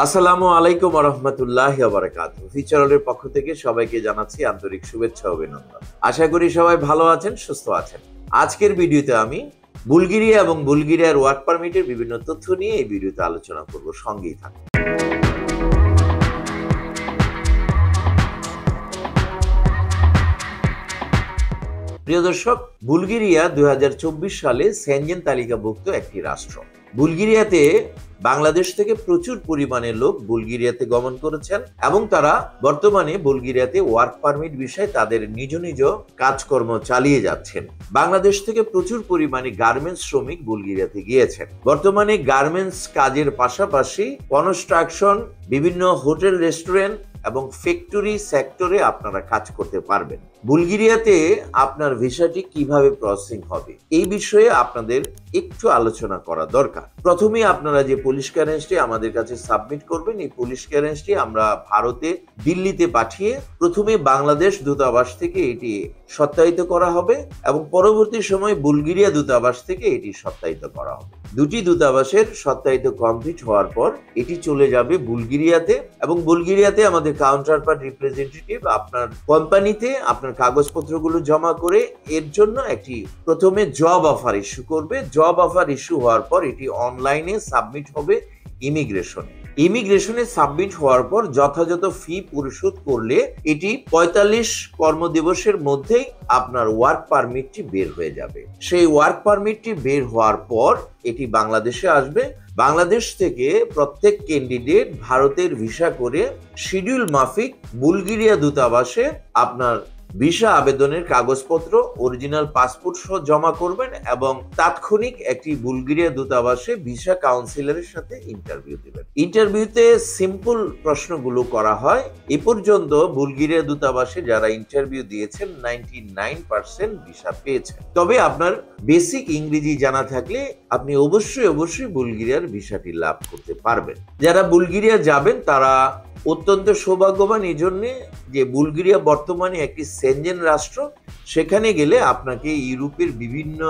আসসালামু আলাইকুম ওয়া রাহমাতুল্লাহি ওয়া বারাকাতুহু। ফিচারের পক্ষ থেকে সবাইকে জানাচ্ছি আন্তরিক শুভেচ্ছা ও অভিনন্দন। আশা করি সবাই ভালো আছেন, সুস্থ আছেন। আজকের ভিডিওতে আমি বুলগেরিয়া এবং বুলগেরিয়ার ওয়ার্ক পারমিটের বিভিন্ন তথ্য নিয়ে এই ভিডিওতে আলোচনা করব। সঙ্গেই থাকুন। প্রিয় দর্শক, বুলগেরিয়া 2024 সালে সেনজেন তালিকাভুক্ত একটি রাষ্ট্র। বুলগেরিয়াতে বাংলাদেশ থেকে প্রচুর পরিমাণে লোক বুলগেরিয়াতে গমন করেছেন এবং তারা বর্তমানে বুলগেরিয়াতে ওয়ার্ক পারমিট বিষয়ে তাদের নিজ নিজ কাজকর্ম চালিয়ে যাচ্ছেন। বাংলাদেশ থেকে প্রচুর পরিমাণে গার্মেন্টস শ্রমিক বুলগেরিয়াতে গিয়েছেন। বর্তমানে গার্মেন্টস কাজের পাশাপাশি কনস্ট্রাকশন, বিভিন্ন হোটেল, রেস্টুরেন্ট এবং ফ্যাক্টরি সেক্টরে আপনারা কাজ করতে পারবেন। বুলগেরিয়াতে আপনার ভিসাটি কিভাবে প্রসেসিং হবে এই বিষয়ে আপনাদের একটু আলোচনা করা দরকার। প্রথমে আপনারা যে পুলিশ ক্লিয়ারেন্সটি আমাদের কাছে সাবমিট করবেন, এই পুলিশ ক্লিয়ারেন্সটি আমরা ভারতে দিল্লিতে পাঠিয়ে প্রথমে বাংলাদেশ দূতাবাস থেকে এটি সত্যায়িত করা হবে এবং পরবর্তী সময় বুলগেরিয়া দূতাবাস থেকে এটি সত্যায়িত করা হবে। দুটি দূতাবাসের সত্যায়িত কমপ্লিট হওয়ার পর এটি চলে যাবে বুলগেরিয়াতে এবং বুলগেরিয়াতে আমাদের কাউন্টার পার্ট রিপ্রেজেন্টেটিভ আপনার কোম্পানিতে আপনার কাগজপত্রগুলো জমা করে এর জন্য একটি প্রথমে জব অফার ইস্যু করবে। জব অফার ইস্যু হওয়ার পর এটি অনলাইনে সাবমিট হবে ইমিগ্রেশনে সাবমিট হওয়ার পর যথাযথ ফি পরিশোধ করলে এটি 45 কর্মদিবসের মধ্যেই আপনার ওয়ার্ক পারমিটটি বের হয়ে যাবে। সেই ওয়ার্ক পারমিটটি বের হওয়ার পর এটি বাংলাদেশে আসবে। বাংলাদেশ থেকে প্রত্যেক ক্যান্ডিডেট ভারতের ভিসা করে শিডিউল মাফিক বুলগেরিয়া দূতাবাসে আপনার ভিসা আবেদনের কাগজপত্র, অরিজিনাল পাসপোর্ট সহ জমা করবেন এবং তাৎক্ষণিক একটি বুলগেরিয়া দূতাবাসে ভিসা কাউন্সিলরের সাথে ইন্টারভিউ দেবেন। ইন্টারভিউতে সিম্পল প্রশ্নগুলো করা হয়। এ পর্যন্ত বুলগেরিয়া দূতাবাসে যারা ইন্টারভিউ দিয়েছেন 99% ভিসা পেয়েছেন। তবে আপনার বেসিক ইংরেজি জানা থাকলে আপনি অবশ্যই বুলগেরিয়ার ভিসাটি লাভ করতে পারবেন। যারা বুলগেরিয়া যাবেন তারা অত্যন্ত সৌভাগ্যবান এই জন্যে যে বুলগেরিয়া বর্তমানে একটি সেনজেন রাষ্ট্র। সেখানে গেলে আপনাকে ইউরোপের বিভিন্ন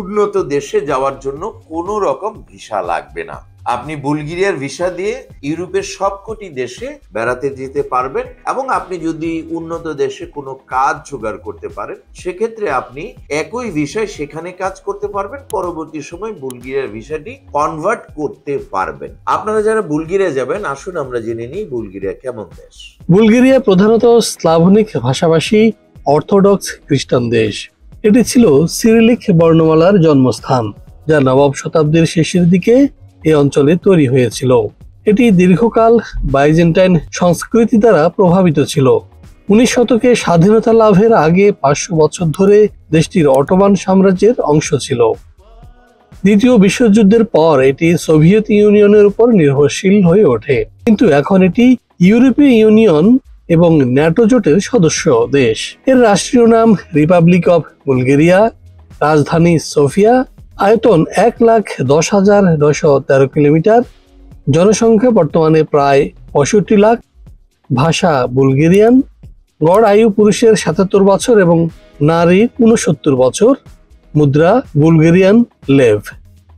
উন্নত দেশে যাওয়ার জন্য কোনো রকম ভিসা লাগবে না। আপনি বুলগেরিয়ার ভিসা দিয়ে ইউরোপের সবকটি দেশে বেড়াতে যেতে পারবেন এবং আপনি যদি উন্নত দেশে কোনো কাজ জোগাড় করতে পারেন সেক্ষেত্রে আপনি একই ভিসায় সেখানে কাজ করতে পারবেন। পরবর্তী সময় বুলগেরিয়ার ভিসাটি কনভার্ট করতে পারবেন। আপনারা যারা বুলগেরিয়া যাবেন আসুন আমরা জেনে নিই বুলগেরিয়া কেমন দেশ। বুলগেরিয়া প্রধানত স্লাভনিক ভাষাভাষী অর্থোডক্স খ্রিস্টান দেশ। এটি ছিল সিরিলিক বর্ণমালার জন্মস্থান, যা নবম শতাব্দীর শেষের দিকে এই অঞ্চলে তৈরি হয়েছিল। এটি দীর্ঘকাল বাইজেন্টাইন সংস্কৃতি দ্বারা প্রভাবিত ছিল। 19 শতকে স্বাধীনতা লাভের আগে 500 বছর ধরে দেশটির অটোমান সাম্রাজ্যের অংশ ছিল। দ্বিতীয় বিশ্বযুদ্ধের পর এটি সোভিয়েত ইউনিয়নের উপর নির্ভরশীল হয়ে ওঠে, কিন্তু এখন এটি ইউরোপীয় ইউনিয়ন এবং ন্যাটো জোটের সদস্য দেশ। এর রাষ্ট্রীয় নাম রিপাবলিক অফ বুলগেরিয়া, রাজধানী সোফিয়া, আয়তন 1,10,913 কিলোমিটার, জনসংখ্যা বর্তমানে প্রায় 65 লাখ, ভাষা বুলগেরিয়ান, গড় আয়ু পুরুষের 77 বছর এবং নারীর 69 বছর, মুদ্রা বুলগেরিয়ান লেভ।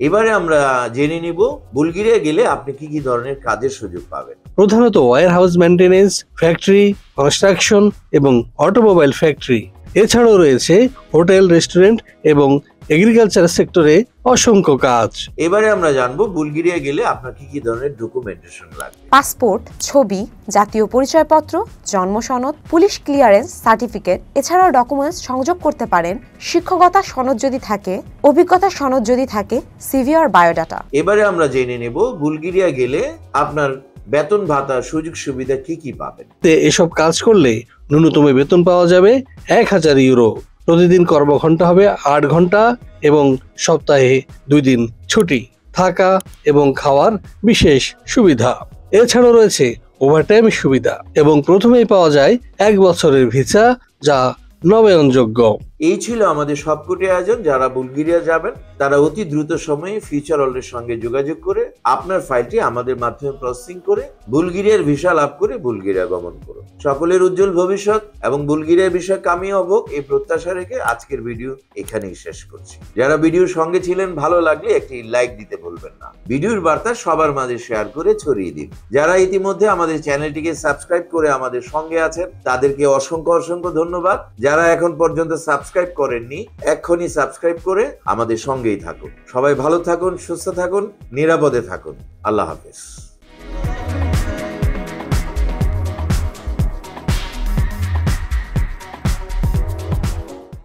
এবারে আমরা জেনে নিব বুলগেরিয়া গেলে আপনি কি কি ধরনের কাজের সুযোগ পাবেন। প্রধানত warehouse maintenance, factory, construction এবং অটোমোবাইল ফ্যাক্টরি। এছাড়াও রয়েছে হোটেল, রেস্টুরেন্ট এবং এগ্রিকালচার সেক্টরে অসংখ্য কাজ। এবারে আমরা জানবো বুলগেরিয়া গেলে আপনার কি কি ধরনের ডকুমেন্টেশন লাগবে। পাসপোর্ট, ছবি, জাতীয় পরিচয়পত্র, জন্ম সনদ, পুলিশ ক্লিয়ারেন্স সার্টিফিকেট, এছাড়াও ডকুমেন্টস সংযোগ করতে পারেন শিক্ষকতা সনদ যদি থাকে, অভিজ্ঞতা সনদ যদি থাকে, সিভি আর বায়োডাটা। এবারে আমরা জেনে নেব বুলগেরিয়া গেলে আপনার বেতন ভাতা সুযোগ সুবিধা কি কি পাবেন। এসব কাজ করলে ন্যূনতম বেতন পাওয়া যাবে 1000 ইউরো। প্রতিদিন কর্মঘণ্টা হবে 8 ঘন্টা এবং সপ্তাহে 2 দিন ছুটি, থাকা এবং খাওয়ার বিশেষ সুবিধা। এছাড়াও রয়েছে ওভারটাইম সুবিধা এবং প্রথমেই পাওয়া যায় 1 বছরের ভিসা, যা নবায়নযোগ্য। এই ছিল আমাদের সবকটি আয়োজন। যারা বুলগেরিয়া যাবেন তারা অতি দ্রুত সময়ে ফিউচার ওয়ার্ল্ডের সঙ্গে যোগাযোগ করে আপনার ফাইলটি আমাদের মাধ্যমে প্রসেসিং করে বুলগেরিয়ার ভিসা লাভ করে বুলগেরিয়া গমন করুন। সকলের উজ্জ্বল ভবিষ্যৎ এবং বুলগেরিয়ার বিষয়ে কামিয়াব হোক এই প্রত্যাশা রেখে আজকের ভিডিও এখানেই শেষ করছি। যারা ভিডিওর সঙ্গে ছিলেন ভালো লাগলে একটি লাইক দিতে ভুলবেন না। ভিডিওর বার্তা সবার মাঝে শেয়ার করে ছড়িয়ে দিন। যারা ইতিমধ্যে আমাদের চ্যানেলটিকে সাবস্ক্রাইব করে আমাদের সঙ্গে আছেন তাদেরকে অসংখ্য অসংখ্য ধন্যবাদ। যারা এখন পর্যন্ত সাবস্ক্রাইব করেননি এক্ষুনি সাবস্ক্রাইব করে আমাদের সঙ্গেই থাকুন। সবাই ভালো থাকুন, সুস্থ থাকুন, নিরাপদে থাকুন। আল্লাহ হাফেজ।